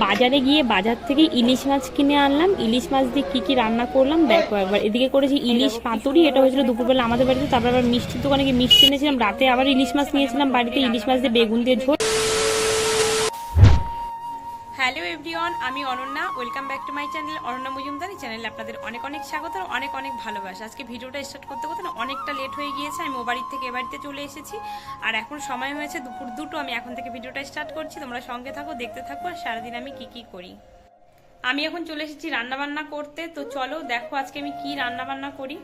বাজারে গিয়ে বাজার থেকে ইলিশ মাছ কিনে আনলাম। ইলিশ মাছ দিয়ে কী কী রান্না করলাম দেখো একবার। এদিকে করেছি ইলিশ পাতুরি, এটা হয়েছিল দুপুরবেলা আমাদের বাড়িতে। তারপর আবার মিষ্টির দোকানে গিয়ে মিষ্টি এনেছিলাম। রাতে আবার ইলিশ মাছ নিয়েছিলাম বাড়িতে, ইলিশ মাছ দিয়ে বেগুন দিয়ে ঝোল। হ্যালো এভরিওয়ান, আমি Ananya. Welcome back to my channel Ananya Majumdar. এই চ্যানেলে আপনাদের অনেক অনেক স্বাগত আর অনেক অনেক ভালোবাসা। আজকে ভিডিওটা স্টার্ট করতে করতে না অনেকটা লেট হয়ে গিয়েছে। আমি ও বাড়ির থেকে এ বাড়িতে চলে এসেছি আর এখন সময় হয়েছে দুপুর 2টো। আমি এখন থেকে ভিডিওটা স্টার্ট করছি, তোমরা সঙ্গে থাকো, দেখতে থাকো আর সারাদিন আমি কি কি করি। আমি এখন চলে এসেছি রান্না বান্না করতে। তো চলো দেখো আজকে আমি কি রান্না বান্না করি।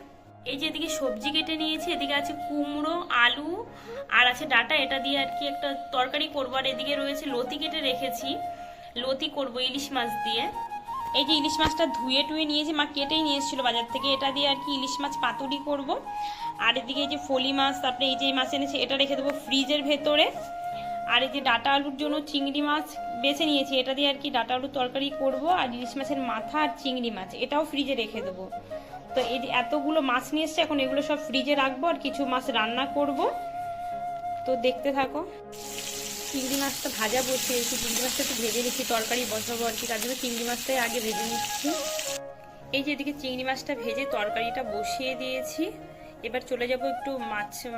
এই যে এদিকে সবজি কেটে নিয়েছি, এদিকে আছে কুমড়ো, আলু আর আছে ডাটা, এটা দিয়ে আর কি একটা তরকারি করবো। আর এদিকে রয়েছে লতি কেটে রেখেছি, লতি করব ইলিশ মাছ দিয়ে। এই যে ইলিশ মাছটা ধুয়ে টুয়ে নিয়েছি, মা কেটেই নিয়ে এসেছিলো বাজার থেকে, এটা দিয়ে আর কি ইলিশ মাছ পাতুরি করব। আর এদিকে এই যে ফলি মাছ, তারপরে এই যে মাছ এনেছি এটা রেখে দেবো ফ্রিজের ভেতরে। আর এই যে ডাটা আলুর জন্য চিংড়ি মাছ বেছে নিয়েছি, এটা দিয়ে আর কি ডাটা আলুর তরকারি করব। আর ইলিশ মাছের মাথা আর চিংড়ি মাছ এটাও ফ্রিজে রেখে দেবো। তো এই যে এতগুলো মাছ নিয়ে এসছে, এখন এগুলো সব ফ্রিজে রাখবো আর কিছু মাছ রান্না করব। তো দেখতে থাকো। চিংড়ি মাছটা ভাজা বসিয়েছি, চিংড়ি মাছটা একটু ভেজে নিচ্ছি, তরকারি বসাবো আর কি, তার জন্য চিংড়ি মাছটাই আগে ভেজে নিচ্ছি। এই যে এদিকে চিংড়ি মাছটা ভেজে তরকারিটা বসিয়ে দিয়েছি। এবার চলে যাব একটু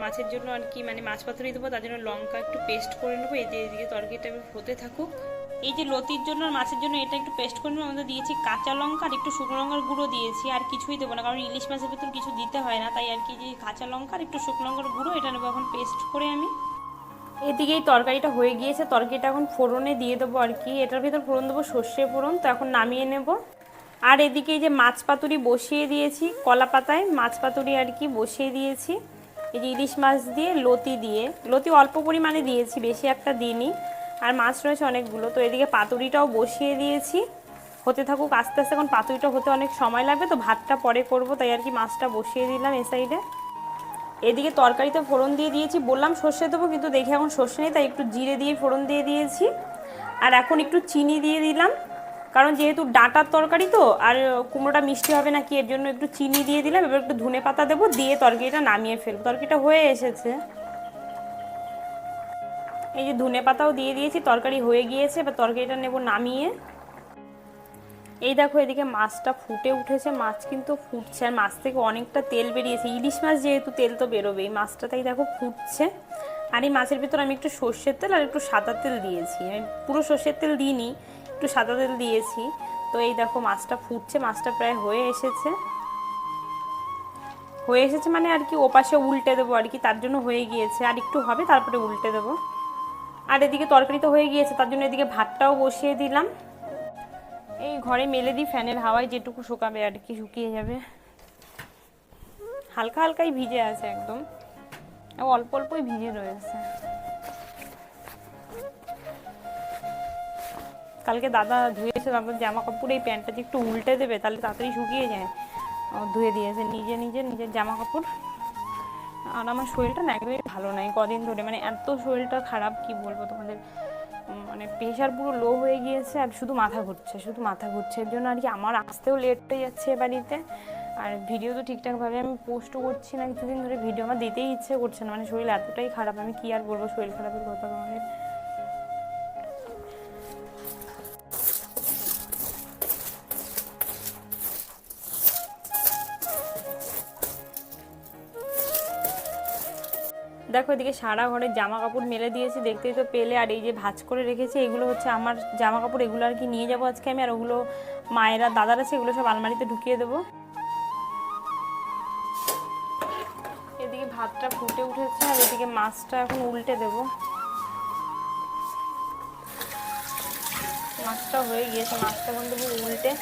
মাছের জন্য আর কি, মানে মাছ পাতুরি দেবো, তার জন্য লঙ্কা একটু পেস্ট করে নেবো। এই যে এদিকে তরকারিটা হতে থাকুক। এই যে লতির জন্য আর মাছের জন্য এটা একটু পেস্ট করে নেবো। আমাদের দিয়েছি কাঁচা লঙ্কা আর একটু শুকনো লঙ্কার গুঁড়ো দিয়েছি, আর কিছুই দেবো না কারণ ইলিশ মাছের ভেতর কিছু দিতে হয় না, তাই আর কি যে কাঁচা লঙ্কা আর একটু শুকনো লঙ্কার গুঁড়ো এটা নেবো এখন পেস্ট করে আমি। এদিকে এই তরকারিটা হয়ে গিয়েছে, তরকারিটা এখন ফোড়নে দিয়ে দেবো আর কি। এটার ভিতর ফোড়ন দেবো সর্ষে ফোড়ন, তো এখন নামিয়ে নেব। আর এদিকে এই যে মাছ পাতুরি বসিয়ে দিয়েছি, কলা পাতায় মাছ পাতুরি আর কি বসিয়ে দিয়েছি। এই যে ইলিশ মাছ দিয়ে লতি অল্প পরিমাণে দিয়েছি, বেশি একটা দিইনি। আর মাছ রয়েছে অনেকগুলো। তো এদিকে পাতুরিটাও বসিয়ে দিয়েছি, হতে থাকুক আস্তে আস্তে। এখন পাতুরিটা হতে অনেক সময় লাগবে, তো ভাতটা পরে করব, তাই আর কি মাছটা বসিয়ে দিলাম এ সাইডে। এদিকে তরকারিতে ফোড়ন দিয়ে দিয়েছি, বললাম সর্ষে দেবো কিন্তু দেখি এখন সর্ষে নেই, তাই একটু জিরে দিয়ে ফোড়ন দিয়ে দিয়েছি। আর এখন একটু চিনি দিয়ে দিলাম, কারণ যেহেতু ডাঁটার তরকারি তো, আর কুমড়োটা মিষ্টি হবে না কি, এর জন্য একটু চিনি দিয়ে দিলাম। এবার একটু ধনে পাতা দেবো, দিয়ে তরকারিটা নামিয়ে ফেলবো। তরকারিটা হয়ে এসেছে, এই যে ধনে পাতাও দিয়ে দিয়েছি, তরকারি হয়ে গিয়েছে। এবার তরকারিটা নেব নামিয়ে। এই দেখো এদিকে মাছটা ফুটে উঠেছে, মাছ কিন্তু ফুটছে আর মাছ থেকে অনেকটা তেল বেরিয়েছে। ইলিশ মাছ যেহেতু তেল তো বেরোবেই, মাছটা তাই দেখো ফুটছে। আর এই মাছের ভিতর আমি একটু সর্ষের তেল আর একটু সাদা তেল দিয়েছি, আমি পুরো সর্ষের তেল দিইনি, একটু সাদা তেল দিয়েছি। তো এই দেখো মাছটা ফুটছে, মাছটা প্রায় হয়ে এসেছে। মানে আর কি ওপাশে উল্টে দেবো আর কি, তার জন্য হয়ে গিয়েছে। আর একটু হবে তারপরে উল্টে দেবো। আর এদিকে তরকারি তো হয়ে গিয়েছে, তার জন্য এদিকে ভাতটাও বসিয়ে দিলাম। এই ঘরে মেলে দিই, ফ্যানের হাওয়ায় যেটুকু শুকাবে আর কি, শুকিয়ে যাবে। হালকা হালকাই ভিজে আছে একদম, অল্প অল্পই ভিজে রয়েছে। কালকে দাদা ধুয়েছে, দাদার জামা কাপড় এই প্যান্টটা যে একটু উল্টে দেবে তাহলে তাড়াতাড়ি শুকিয়ে যায়, ধুয়ে দিয়েছে নিজের জামা কাপড়। আর আমার শরীরটা না একদমই ভালো নাই কদিন ধরে, মানে এত শরীরটা খারাপ কি বলবো তোমাদের, মানে প্রেশার পুরো লো হয়ে গিয়েছে আর শুধু মাথা ঘুরছে। এর জন্য আর কি আমার আসতেও লেট হয়ে যাচ্ছে বাড়িতে। আর ভিডিও তো ঠিকঠাকভাবে আমি পোস্টও করছি না কিছুদিন ধরে, ভিডিও আমার দিতেই ইচ্ছে করছে না, মানে শরীর এতটাই খারাপ। আমি কি আর বলবো শরীর খারাপের কথা তোমাদের। দেখো এদিকে সারা ঘরের জামা কাপড় মেলে দিয়েছি, দেখতেই তো পেলে। আর এই যে ভাঁজ করে রেখেছি, এগুলো হচ্ছে আমার জামা কাপড়, এগুলো আর কি নিয়ে যাবো আজকে আমি। আর ওগুলো মায়েরা দাদার আছে, এগুলো সব আলমারিতে ঢুকিয়ে দেবো। এদিকে ভাতটা ফুটে উঠেছে আর এদিকে মাছটা এখন উল্টে দেবো। মাছটা হয়ে গিয়েছে, মাছটা এখন দেবো উল্টে।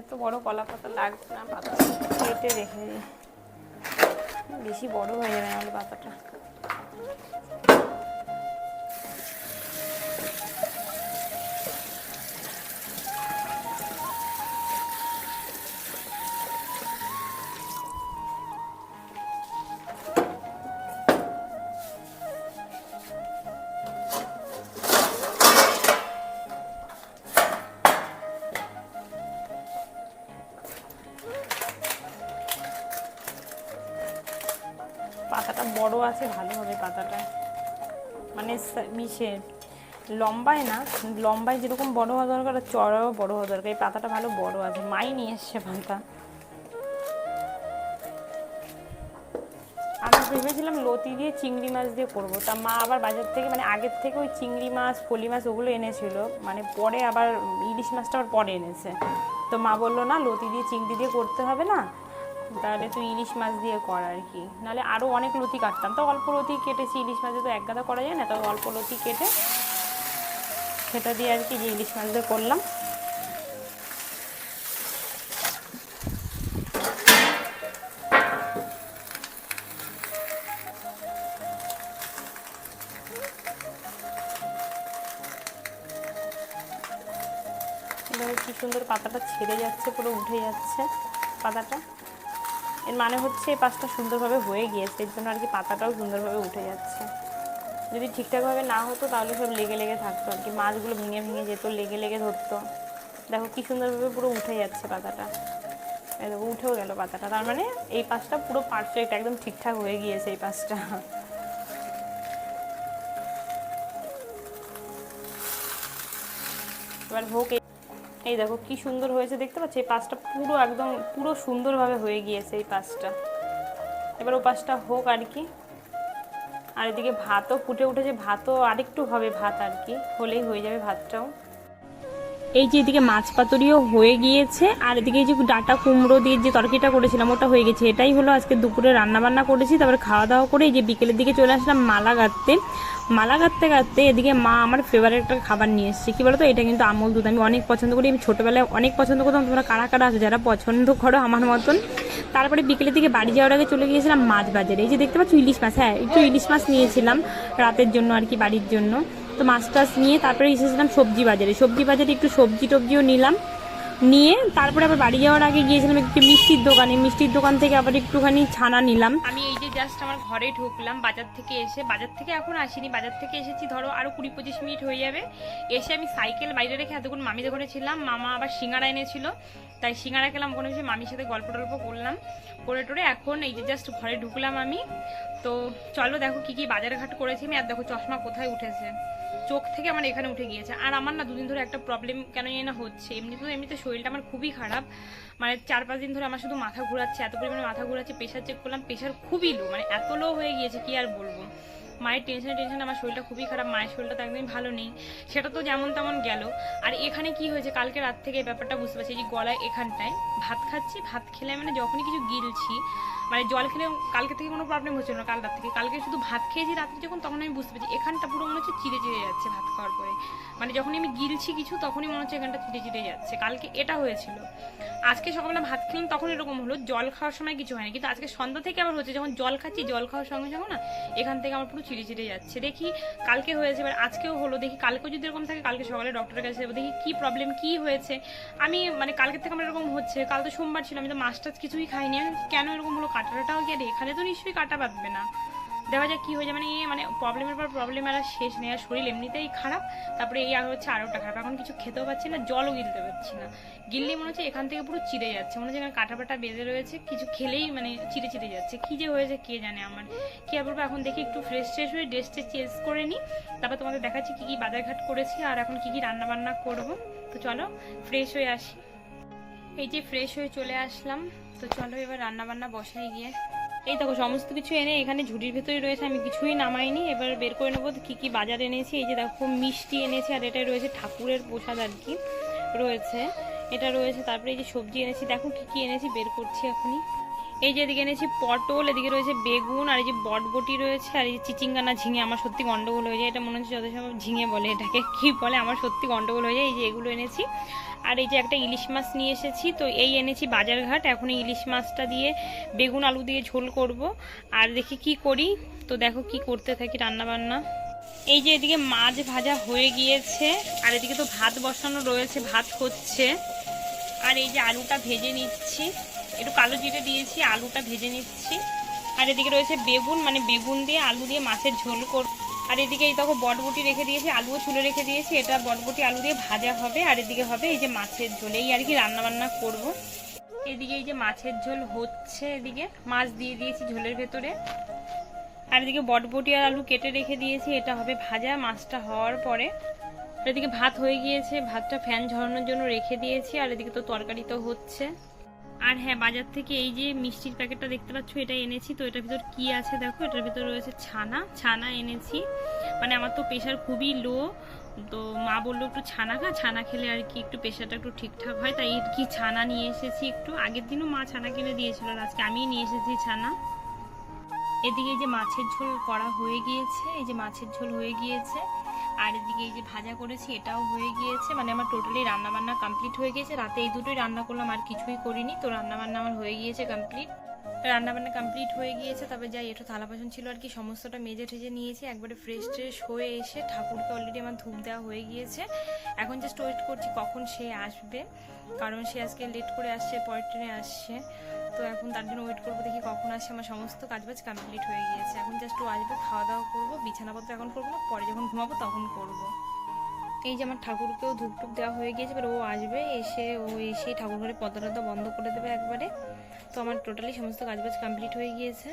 এত বড় কলা পাতা লাগবে না, পাতা কেটে রেখে দিই, বেশি বড় হয়ে যাবে নাহলে পাতাটা। পাতাটা বড় আছে, ভালো হবে পাতাটা। মানে মিশে লম্বায় না, লম্বায় যেরকম বড় হওয়া দরকার আর চড়াও বড় হওয়া দরকার। এই পাতাটা ভালো বড় আছে, মাই নিয়ে এসছে পাতা। আমি ভেবেছিলাম লতি দিয়ে চিংড়ি মাছ দিয়ে করবো, তা মা আবার বাজার থেকে মানে আগের থেকে ওই চিংড়ি মাছ ফলি মাছ ওগুলো এনেছিল, মানে পরে আবার ইলিশ মাছটা আবার পরে এনেছে। তো মা বললো না লতি দিয়ে চিংড়ি দিয়ে করতে হবে না, তাহলে তুই ইলিশ মাছ দিয়ে কর আর কি। নাহলে আরও অনেক লতি কাটতাম, তো অল্প লতি কেটেছি, ইলিশ মাছে তো এক গাদা করা যায় না, তো অল্প লতি কেটে সেটা দিয়ে আর কি যে ইলিশ মাছ দিয়ে করলাম। কি সুন্দর পাতাটা ছেড়ে যাচ্ছে, পুরো উঠে যাচ্ছে পাতাটা। এর মানে হচ্ছে এই পাশটা সুন্দরভাবে হয়ে গিয়েছে, এর জন্য আর কি পাতাটাও সুন্দরভাবে উঠে যাচ্ছে। যদি ঠিকঠাকভাবে না হতো তাহলে সব লেগে লেগে থাকতো আর কি, মাছগুলো ভেঙে ভেঙে যেত, লেগে লেগে ধরতো। দেখো কি সুন্দরভাবে পুরো উঠে যাচ্ছে পাতাটা, এই দেখো উঠেও গেল পাতাটা। তার মানে এই পাশটা পুরো পারফেক্ট, একদম ঠিকঠাক হয়ে গিয়েছে এই পাশটা। এবার হোক। এই দেখো কি সুন্দর হয়েছে, দেখতে পাচ্ছি এই পাশটা পুরো একদম পুরো সুন্দরভাবে হয়ে গিয়েছে এই পাশটা। এবার ও পাশটা হোক আর কি। আর এদিকে ভাতও ফুটে উঠেছে, ভাতও আরেকটু হবে, ভাত আর কি হলেই হয়ে যাবে ভাতটাও। এই যে এদিকে মাছ পাতুরিও হয়ে গিয়েছে, আর এদিকে এই যে ডাটা কুমড়ো দিয়ে যে তরকারিটা করেছিলাম ওটা হয়ে গেছে। এটাই হলো আজকে দুপুরে রান্নাবান্না করেছি। তারপরে খাওয়া দাওয়া করে এই যে বিকেলের দিকে চলে আসলাম মালা গাঁথতে। মালা গাঁথতে গাঁথতে এদিকে মা আমার ফেভারিট একটা খাবার নিয়ে এসেছে। কী বলো তো, এটা কিন্তু আমুল দুধ। আমি অনেক পছন্দ করি, আমি ছোটোবেলায় অনেক পছন্দ করতাম। তোমরা কারা কারা আছে যারা পছন্দ করো আমার মতন। তারপরে বিকেলের দিকে বাড়ি যাওয়ার আগে চলে গিয়েছিলাম মাছ বাজারে। এই যে দেখতে পাচ্ছ ইলিশ মাছ, হ্যাঁ একটু ইলিশ মাছ নিয়েছিলাম রাতের জন্য আর কি, বাড়ির জন্য। তো মাছ টাছ নিয়ে তারপরে এসেছিলাম সবজি বাজারে। সবজি বাজারে একটু সবজি টবজিও নিলাম, নিয়ে তারপরে আবার বাড়ি যাওয়ার আগে গিয়েছিলাম একটু মিষ্টির দোকানে। মিষ্টির দোকান থেকে আবার একটুখানি ছানা নিলাম। আমি এই যে জাস্ট আমার ঘরে ঢুকলাম বাজার থেকে এসে, বাজার থেকে এখন আসিনি, বাজার থেকে এসেছি ধরো আরও 20-25 মিনিট হয়ে যাবে। এসে আমি সাইকেল বাইরে রেখে এতক্ষণ মামিদের ঘরে ছিলাম। মামা আবার সিঙ্গাড়া এনেছিল, তাই সিঙ্গাড়া খেলাম। ওখানে এসে মামির সাথে গল্প টল্প করলাম, করে টোরে এখন এই যে জাস্ট ঘরে ঢুকলাম আমি। তো চলো দেখো কি কি বাজারঘাট করেছি আমি। আর দেখো চশমা কোথায় উঠেছে, চোখ থেকে আমার এখানে উঠে গিয়েছে। আর আমার না দুদিন ধরে একটা প্রবলেম কেন জানি না হচ্ছে, এমনিতে শরীরটা আমার খুবই খারাপ। মানে 4-5 দিন ধরে আমার শুধু মাথা ঘোরাচ্ছে, এত পরিমাণে মাথা ঘোরাচ্ছে। প্রেশার চেক করলাম, প্রেশার খুবই লো, মানে এত লো হয়ে গিয়েছে কি আর বলবো। মায়ের টেনশনে আমার শরীরটা খুবই খারাপ, মায়ের শরীরটা তো একদমই ভালো নেই। সেটা তো যেমন তেমন গেল। আর এখানে কি হয়েছে কালকে রাত থেকে এই ব্যাপারটা বুঝতে পারছি, যে গলায় এখানটায় ভাত খাচ্ছি, ভাত খেলে মানে যখনই কিছু গিলছি, মানে জল খেলে কালকে থেকে কোনো প্রবলেম হচ্ছিল না, কাল রাত থেকে। কালকে শুধু ভাত খেয়েছি রাত্রে যখন, তখন আমি বুঝতে পারছি এখানটা পুরো মনে হচ্ছে চিড়ে চিড়ে যাচ্ছে ভাত খাওয়ার পরে। মানে যখনই আমি গিলছি কিছু তখনই মনে হচ্ছে এখানটা চিড়ে চিড়ে যাচ্ছে। কালকে এটা হয়েছিল। আজকে সকালবেলা ভাত খেলাম তখন এরকম হলো, জল খাওয়ার সময় কিছু হয়নি, কিন্তু আজকে সন্ধ্যা থেকে আবার হচ্ছে। যখন জল খাচ্ছি, জল খাওয়ার সঙ্গে সঙ্গে না এখান থেকে আমার পুরো চিড়ে চিড়ে যাচ্ছে। দেখি কালকে হয়েছে, এবার আজকেও হলো, দেখি কালকেও যদি এরকম থাকে কালকে সকালে ডক্টরের কাছে যাবো, দেখি কি প্রবলেম কি হয়েছে। আমি মানে কালকের থেকে আমার এরকম হচ্ছে। কাল তো সোমবার ছিল, আমি তো মাছ টাছ কিছুই খাইনি, কেন এরকম হলো। কাটাটাও গিয়ে এখানে তো নিশ্চয়ই কাটা বাঁধবে না, দেখা যাক কি হয়ে যায়। মানে প্রবলেমের পর প্রবলেম আর শেষ নেই। আর শরীর এমনিতেই খারাপ, তারপরে এই আর হচ্ছে আরোটা খারাপ। এখন কিছু খেতেও পাচ্ছি না, জলও গিলতে পারছি না। গিললে মনে হচ্ছে এখান থেকে পুরো চিড়ে যাচ্ছে, মনে হচ্ছে এখানে কাটা বাটা বেঁধে রয়েছে, কিছু খেলেই মানে চিড়ে চিড়ে যাচ্ছে। কি যে হয়েছে কে জানে আমার। কি আর বলবো, এখন দেখি একটু ফ্রেশ ট্রেশ হয়ে ড্রেসটা চেঞ্জ করে নিই, তারপর তোমাদের দেখাচ্ছি কি কি বাজারঘাট করেছি আর এখন কি কি রান্না বান্না করবো। তো চলো ফ্রেশ হয়ে আসি। এই যে ফ্রেশ হয়ে চলে আসলাম, তো চলো এবার রান্না বান্না বসাই গিয়ে। এই দেখো সমস্ত কিছু এনে এখানে ঝুড়ির ভেতরে রয়েছে, আমি কিছুই নামাইনি। এবার বের করে নেবো কি কি বাজার এনেছি। এই যে দেখো মিষ্টি এনেছি, আর এটাই রয়েছে ঠাকুরের প্রসাদ আর কি রয়েছে, এটা রয়েছে। তারপরে এই যে সবজি এনেছি, দেখো কি কি এনেছি বের করছি এখনই। এই যে এদিকে এনেছি পটল, এদিকে রয়েছে বেগুন, আর এই যে বটবটি রয়েছে, আর এই যে চিচিঙ্গা না ঝিঙে, আমার সত্যি গন্ডগোল হয়ে যায়, এটা মনে হচ্ছে যত সময় ঝিঙে বলে, এটাকে কি বলে আমার সত্যি গন্ডগোল হয়ে যায়। এই যে এগুলো এনেছি। আর এই যে একটা ইলিশ মাছ নিয়ে এসেছি, তো এই এনেছি বাজারঘাট। এখন এই ইলিশ মাছটা দিয়ে বেগুন আলু দিয়ে ঝোল করব। আর দেখি কি করি, তো দেখো কি করতে থাকি রান্না বান্না। এই যে এদিকে মাছ ভাজা হয়ে গিয়েছে, আর এদিকে তো ভাত বসানো রয়েছে, ভাত হচ্ছে। আর এই যে আলুটা ভেজে নিচ্ছি, একটু কালো জিরে দিয়েছি, আলুটা ভেজে নিচ্ছি। আর এদিকে রয়েছে বেগুন, মানে বেগুন দিয়ে আলু দিয়ে মাছের ঝোল করব। আর এদিকে এই দেখো বটবটি রেখে দিয়েছি, আলুও ছুলে রেখে দিয়েছি, এটা বটবটি আলু দিয়ে ভাজা হবে। আর এদিকে হবে এই যে মাছের ঝোল, এই আর কি রান্না বান্না করব। এদিকে এই যে মাছের ঝোল হচ্ছে, এদিকে মাছ দিয়ে দিয়েছি ঝোলের ভেতরে। আর এদিকে বটবটি আর আলু কেটে রেখে দিয়েছি, এটা হবে ভাজা মাছটা হওয়ার পরে। এদিকে ভাত হয়ে গিয়েছে, ভাতটা ফ্যান ঝরানোর জন্য রেখে দিয়েছি, আর এদিকে তো তরকারি তো হচ্ছে। আর হ্যাঁ, বাজার থেকে এই যে মিষ্টির প্যাকেটটা দেখতে পাচ্ছ, এটা এনেছি। তো এটার ভিতর কি আছে দেখো, এটার ভিতর রয়েছে ছানা এনেছি। মানে আমার তো প্রেশার খুবই লো, তো মা বললো একটু ছানা খা, ছানা খেলে আর কি একটু প্রেশারটা একটু ঠিকঠাক হয়, তাই কি ছানা নিয়ে এসেছি একটু। আগের দিনও মা ছানা কিনে দিয়েছিল, আর আজকে আমিই নিয়ে এসেছি ছানা। এদিকে এই যে মাছের ঝোল করা হয়ে গিয়েছে, এই যে মাছের ঝোল হয়ে গিয়েছে। আর এদিকে এই যে ভাজা করেছি, এটাও হয়ে গিয়েছে। মানে আমার টোটালি রান্নাবান্না কমপ্লিট হয়ে গিয়েছে। রাতে এই দুটোই রান্না করলাম, আর কিছুই করিনি। তো রান্নাবান্না আমার হয়ে গিয়েছে কমপ্লিট। রান্নাবান্না কমপ্লিট হয়ে গিয়েছে। তবে যাই, একটু থালা বাসন ছিল আর কি, সমস্তটা মেজে ঠেজে নিয়েছি। একবারে ফ্রেশ ট্রেশ হয়ে এসে ঠাকুরকে অলরেডি আমার ধূপ দেওয়া হয়ে গিয়েছে। এখন জাস্ট ওয়েট করছি কখন সে আসবে, কারণ সে আজকে লেট করে আসছে, পরের ট্রেনে আসছে। তো এখন তার জন্য ওয়েট করবো, দেখি কখন আসে। আমার সমস্ত কাজবাজ কমপ্লিট হয়ে গিয়েছে। এখন জাস্ট ও আসবে, খাওয়া দাওয়া করবো, বিছানাপত্র এখন করবো না, পরে যখন ঘুমাবো তখন করবো। এই যে আমার ঠাকুরকেও ধূপ টুপ দেওয়া হয়ে গিয়েছে, এবার ও আসবে, এসে ঠাকুর ঘরে পর্দা টর্দা বন্ধ করে দেবে একবারে। তো আমার টোটালি সমস্ত কাজবাজ কমপ্লিট হয়ে গিয়েছে।